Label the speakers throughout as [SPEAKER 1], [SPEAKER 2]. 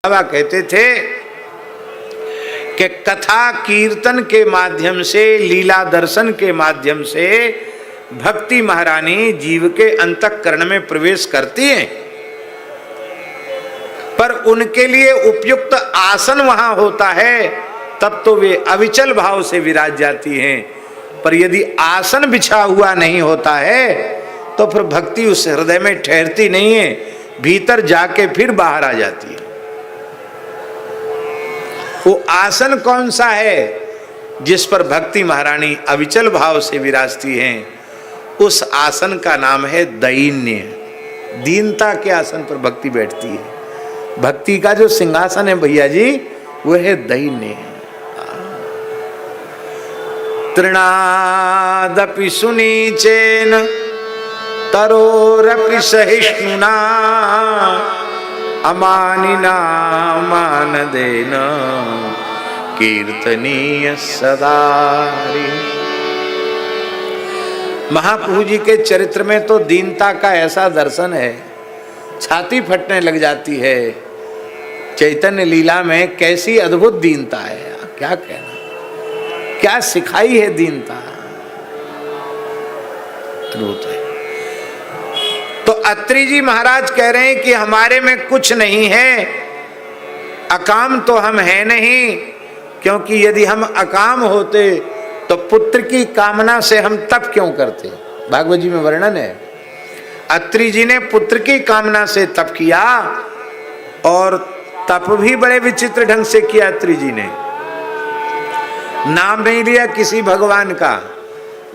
[SPEAKER 1] बाबा कहते थे कि कथा कीर्तन के माध्यम से, लीला दर्शन के माध्यम से भक्ति महारानी जीव के अंतःकरण में प्रवेश करती हैं, पर उनके लिए उपयुक्त आसन वहां होता है, तब तो वे अविचल भाव से विराज जाती हैं। पर यदि आसन बिछा हुआ नहीं होता है तो फिर भक्ति उस हृदय में ठहरती नहीं है, भीतर जाके फिर बाहर आ जाती है। वो आसन कौन सा है जिस पर भक्ति महारानी अविचल भाव से विराजती हैं? उस आसन का नाम है दैन्य। दीनता के आसन पर भक्ति बैठती है। भक्ति का जो सिंहासन है भैया जी, वो है दैन्य। तृणादपि सुनीचेन तरोरपि सहिष्णुना अमानिना मानदेन कीर्तनीय सदारि। महाप्रभु जी के चरित्र में तो दीनता का ऐसा दर्शन है, छाती फटने लग जाती है। चैतन्य लीला में कैसी अद्भुत दीनता है, क्या कहना, क्या सिखाई है दीनता, अद्भुत है। तो अत्रि जी महाराज कह रहे हैं कि हमारे में कुछ नहीं है, अकाम तो हम हैं नहीं, क्योंकि यदि हम अकाम होते तो पुत्र की कामना से हम तप क्यों करते? भागवत जी में वर्णन है, अत्रि जी ने पुत्र की कामना से तप किया, और तप भी बड़े विचित्र ढंग से किया। अत्रि जी ने नाम नहीं लिया किसी भगवान का,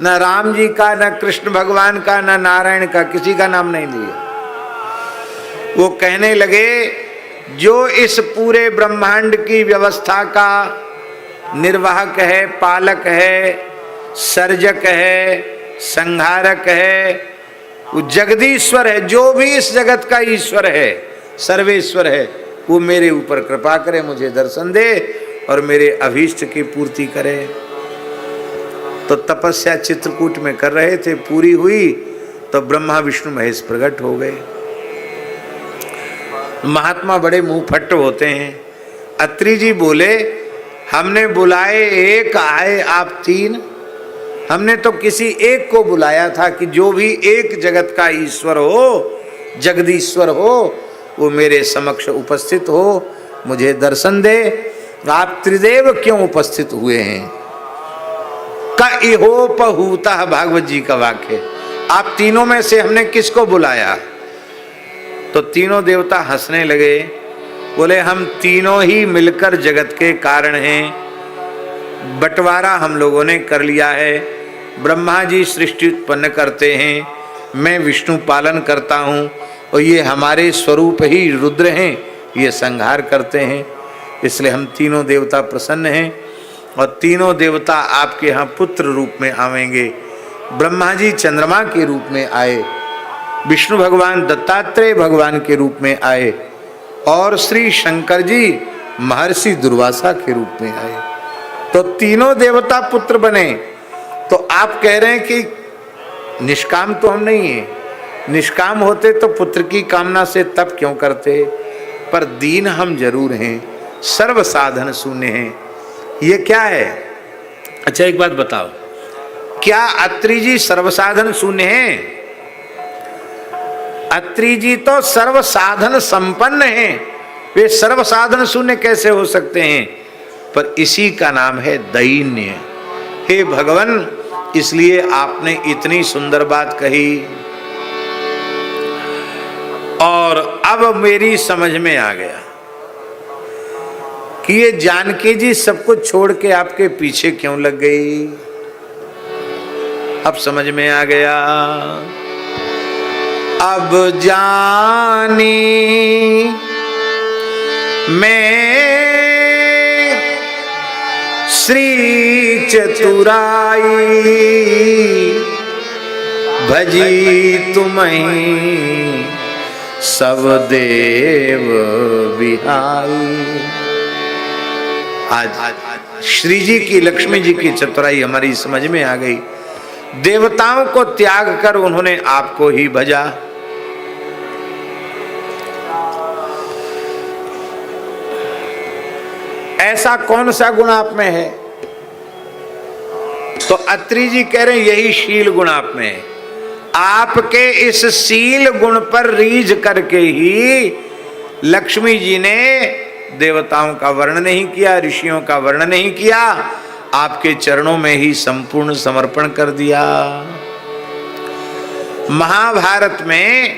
[SPEAKER 1] न राम जी का, न कृष्ण भगवान का, न नारायण का, किसी का नाम नहीं लिया। वो कहने लगे जो इस पूरे ब्रह्मांड की व्यवस्था का निर्वाहक है, पालक है, सर्जक है, संहारक है, वो जगदीश्वर है, जो भी इस जगत का ईश्वर है, सर्वेश्वर है, वो मेरे ऊपर कृपा करे, मुझे दर्शन दे और मेरे अभीष्ट की पूर्ति करे। तो तपस्या चित्रकूट में कर रहे थे, पूरी हुई तो ब्रह्मा विष्णु महेश प्रकट हो गए। महात्मा बड़े मुंह फट्ट होते हैं। अत्रि जी बोले हमने बुलाए एक, आए आप तीन। हमने तो किसी एक को बुलाया था कि जो भी एक जगत का ईश्वर हो, जगदीश्वर हो, वो मेरे समक्ष उपस्थित हो, मुझे दर्शन दे। आप त्रिदेव क्यों उपस्थित हुए हैं? का इहोपहूता, भागवत जी का वाक्य। आप तीनों में से हमने किसको बुलाया? तो तीनों देवता हंसने लगे, बोले हम तीनों ही मिलकर जगत के कारण हैं। बंटवारा हम लोगों ने कर लिया है। ब्रह्मा जी सृष्टि उत्पन्न करते हैं, मैं विष्णु पालन करता हूँ, और ये हमारे स्वरूप ही रुद्र हैं, ये संहार करते हैं। इसलिए हम तीनों देवता प्रसन्न हैं, और तीनों देवता आपके यहाँ पुत्र रूप में आवेंगे। ब्रह्मा जी चंद्रमा के रूप में आए, विष्णु भगवान दत्तात्रेय भगवान के रूप में आए, और श्री शंकर जी महर्षि दुर्वासा के रूप में आए। तो तीनों देवता पुत्र बने। तो आप कह रहे हैं कि निष्काम तो हम नहीं है, निष्काम होते तो पुत्र की कामना से तप क्यों करते? पर दीन हम जरूर हैं, सर्व साधन शून्य हैं। ये क्या है? अच्छा एक बात बताओ, क्या अत्रि जी सर्व साधन शून्य हैं? अत्रि जी तो सर्व साधन संपन्न हैं, वे सर्व साधन शून्य कैसे हो सकते हैं? पर इसी का नाम है दैन्य। हे भगवान, इसलिए आपने इतनी सुंदर बात कही, और अब मेरी समझ में आ गया कि ये जानकी जी सब कुछ छोड़ के आपके पीछे क्यों लग गई। अब समझ में आ गया। अब जानी मैं श्री चतुराई, भजी तुम्हें सब देव बिहाई। आज श्री जी की, लक्ष्मी जी की चतुराई हमारी समझ में आ गई। देवताओं को त्याग कर उन्होंने आपको ही भजा। ऐसा कौन सा गुण आप में है? तो अत्रि जी कह रहे हैं यही शील गुण आप में है। आपके इस शील गुण पर रीझ करके ही लक्ष्मी जी ने देवताओं का वर्णन नहीं किया, ऋषियों का वर्णन नहीं किया, आपके चरणों में ही संपूर्ण समर्पण कर दिया। महाभारत में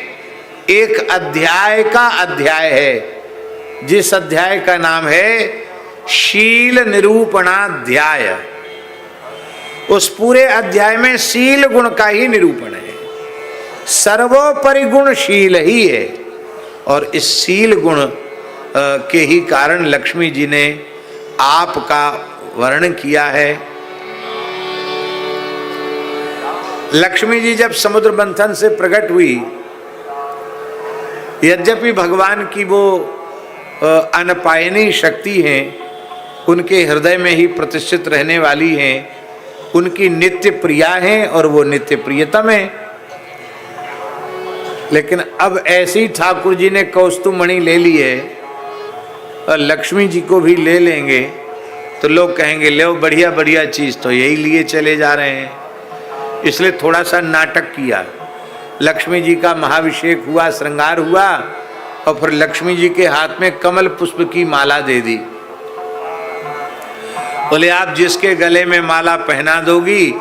[SPEAKER 1] एक अध्याय का अध्याय है, जिस अध्याय का नाम है शील निरूपणाध्याय। उस पूरे अध्याय में शील गुण का ही निरूपण है, सर्वोपरि गुण शील ही है। और इस शील गुण के ही कारण लक्ष्मी जी ने आपका वर्णन किया है। लक्ष्मी जी जब समुद्र मंथन से प्रकट हुई, यद्यपि भगवान की वो अनपायनी शक्ति है, उनके हृदय में ही प्रतिष्ठित रहने वाली हैं, उनकी नित्य प्रिया हैं और वो नित्य प्रियतम है। लेकिन अब ऐसी ठाकुर जी ने कौस्तुभमणि ले ली है और लक्ष्मी जी को भी ले लेंगे तो लोग कहेंगे ले बढ़िया बढ़िया चीज तो यही लिए चले जा रहे हैं। इसलिए थोड़ा सा नाटक किया। लक्ष्मी जी का महाभिषेक हुआ, श्रृंगार हुआ और फिर लक्ष्मी जी के हाथ में कमल पुष्प की माला दे दी। बोले आप जिसके गले में माला पहना दोगी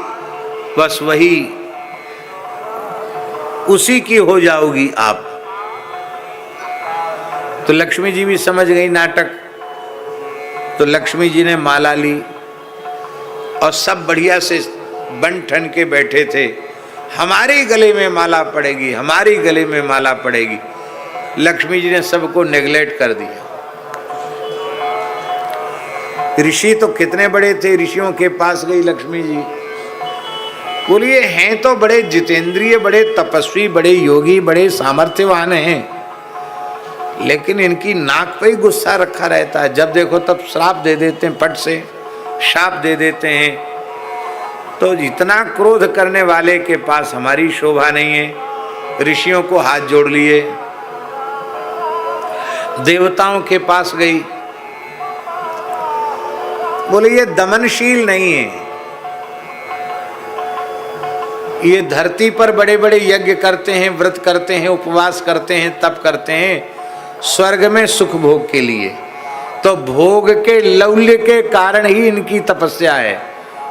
[SPEAKER 1] बस वही उसी की हो जाओगी आप। तो लक्ष्मी जी भी समझ गई नाटक, तो लक्ष्मी जी ने माला ली और सब बढ़िया से बन ठन के बैठे थे, हमारे गले में माला पड़ेगी, हमारी गले में माला पड़ेगी। लक्ष्मी जी ने सबको नेग्लेक्ट कर दिया। ऋषि तो कितने बड़े थे, ऋषियों के पास गई लक्ष्मी जी। बोलिए हैं तो बड़े जितेंद्रिय, बड़े तपस्वी, बड़े योगी, बड़े सामर्थ्यवान हैं, लेकिन इनकी नाक पे ही गुस्सा रखा रहता है। जब देखो तब श्राप दे देते हैं, पट से शाप दे देते हैं। तो इतना क्रोध करने वाले के पास हमारी शोभा नहीं है। ऋषियों को हाथ जोड़ लिए, देवताओं के पास गई। बोले ये दमनशील नहीं है, ये धरती पर बड़े बड़े यज्ञ करते हैं, व्रत करते हैं, उपवास करते हैं, तप करते हैं स्वर्ग में सुख भोग के लिए। तो भोग के लौल्य के कारण ही इनकी तपस्या है,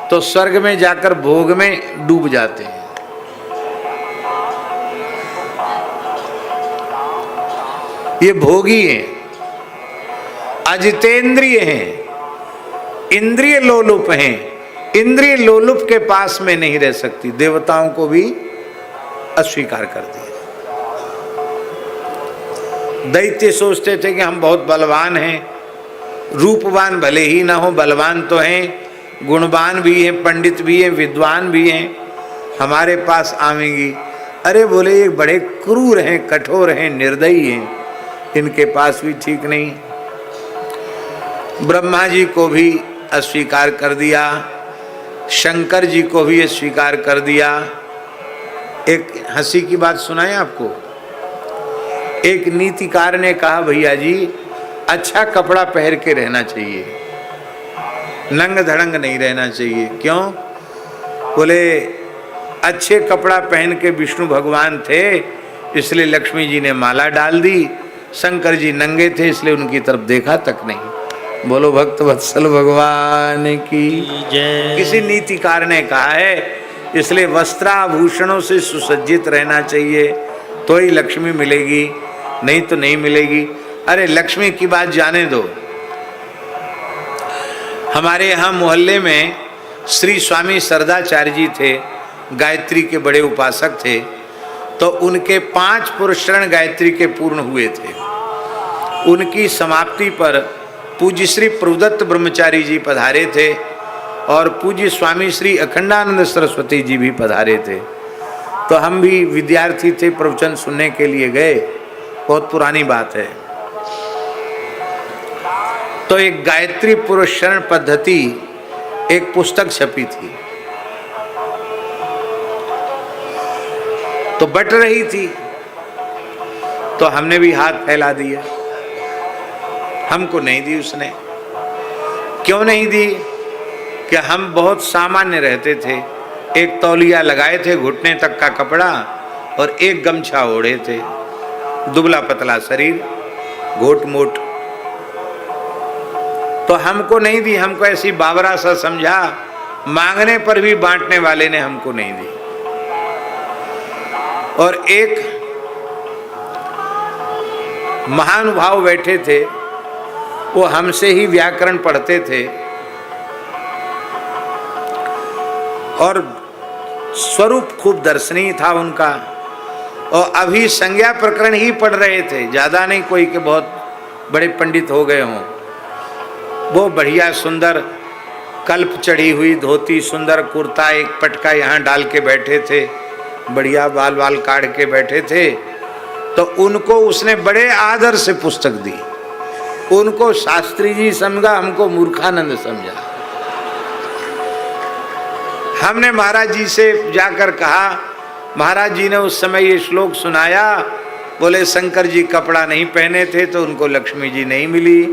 [SPEAKER 1] तो स्वर्ग में जाकर भोग में डूब जाते हैं। ये भोगी हैं, अजितेंद्रिय हैं, इंद्रिय लोलुप हैं। इंद्रिय लोलुप के पास में नहीं रह सकती। देवताओं को भी अस्वीकार कर दिया। दैत्य सोचते थे कि हम बहुत बलवान हैं, रूपवान भले ही ना हो, बलवान तो हैं, गुणवान भी हैं, पंडित भी हैं, विद्वान भी हैं, हमारे पास आवेंगी। अरे बोले ये बड़े क्रूर हैं, कठोर हैं, निर्दयी हैं, इनके पास भी ठीक नहीं। ब्रह्मा जी को भी अस्वीकार कर दिया, शंकर जी को भी स्वीकार कर दिया। एक हंसी की बात सुनाएं आपको। एक नीतिकार ने कहा भैया जी अच्छा कपड़ा पहन के रहना चाहिए, नंग धड़ंग नहीं रहना चाहिए। क्यों? बोले अच्छे कपड़ा पहन के विष्णु भगवान थे इसलिए लक्ष्मी जी ने माला डाल दी, शंकर जी नंगे थे इसलिए उनकी तरफ देखा तक नहीं। बोलो भक्त वत्सल भगवान की जय। किसी नीतिकार ने कहा है इसलिए वस्त्राभूषणों से सुसज्जित रहना चाहिए तो ही लक्ष्मी मिलेगी, नहीं तो नहीं मिलेगी। अरे लक्ष्मी की बात जाने दो। हमारे यहाँ मोहल्ले में श्री स्वामी सरदाचार्य जी थे, गायत्री के बड़े उपासक थे। तो उनके 5 पुरस्रण गायत्री के पूर्ण हुए थे। उनकी समाप्ति पर पूज्य श्री प्रभुदत्त ब्रह्मचारी जी पधारे थे और पूज्य स्वामी श्री अखंडानंद सरस्वती जी भी पधारे थे। तो हम भी विद्यार्थी थे, प्रवचन सुनने के लिए गए। बहुत पुरानी बात है। तो एक गायत्री पुरस्रण पद्धति एक पुस्तक छपी थी, तो बट रही थी, तो हमने भी हाथ फैला दिया। हमको नहीं दी उसने। क्यों नहीं दी? कि हम बहुत सामान्य रहते थे, एक तौलिया लगाए थे, घुटने तक का कपड़ा और एक गमछा ओढ़े थे, दुबला पतला शरीर, घोट मोट। तो हमको नहीं दी, हमको ऐसी बावरा सा समझा, मांगने पर भी बांटने वाले ने हमको नहीं दी। और एक महानुभाव बैठे थे, वो हमसे ही व्याकरण पढ़ते थे और स्वरूप खूब दर्शनीय था उनका, और अभी संज्ञा प्रकरण ही पढ़ रहे थे, ज्यादा नहीं कोई के बहुत बड़े पंडित हो गए हों। वो बढ़िया सुंदर कल्प चढ़ी हुई धोती, सुंदर कुर्ता, एक पटका यहाँ डाल के बैठे थे, बढ़िया बाल बाल काट के बैठे थे। तो उनको उसने बड़े आदर से पुस्तक दी। उनको शास्त्री जी समझा, हमको मूर्खानंद समझा। हमने महाराज जी से जाकर कहा, महाराज जी ने उस समय ये श्लोक सुनाया, बोले शंकर जी कपड़ा नहीं पहने थे तो उनको लक्ष्मी जी नहीं मिली,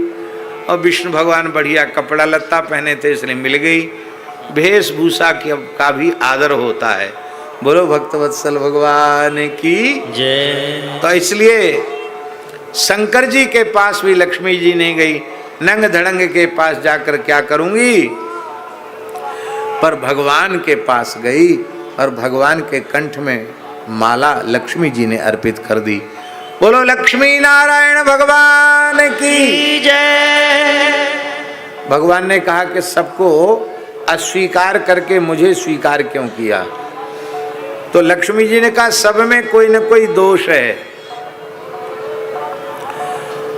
[SPEAKER 1] और विष्णु भगवान बढ़िया कपड़ा लत्ता पहने थे इसलिए मिल गई। वेशभूषा का भी आदर होता है। बोलो भक्तवत्सल भगवान की जय। तो इसलिए शंकर जी के पास भी लक्ष्मी जी नहीं गई, नंग धड़ंग के पास जाकर क्या करूंगी, पर भगवान के पास गई और भगवान के कंठ में माला लक्ष्मी जी ने अर्पित कर दी। बोलो लक्ष्मी नारायण भगवान की जय। भगवान ने कहा कि सबको अस्वीकार करके मुझे स्वीकार क्यों किया? तो लक्ष्मी जी ने कहा सब में कोई न कोई दोष है,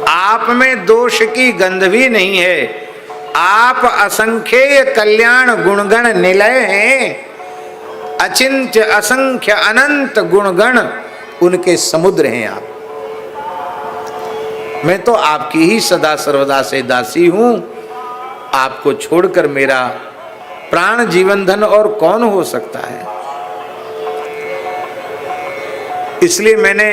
[SPEAKER 1] आप में दोष की गंध भी नहीं है। आप असंख्य कल्याण गुणगण निलय हैं, अचिंत्य असंख्य अनंत गुणगण उनके समुद्र हैं आप। मैं तो आपकी ही सदा सर्वदा से दासी हूं, आपको छोड़कर मेरा प्राण जीवन धन और कौन हो सकता है? इसलिए मैंने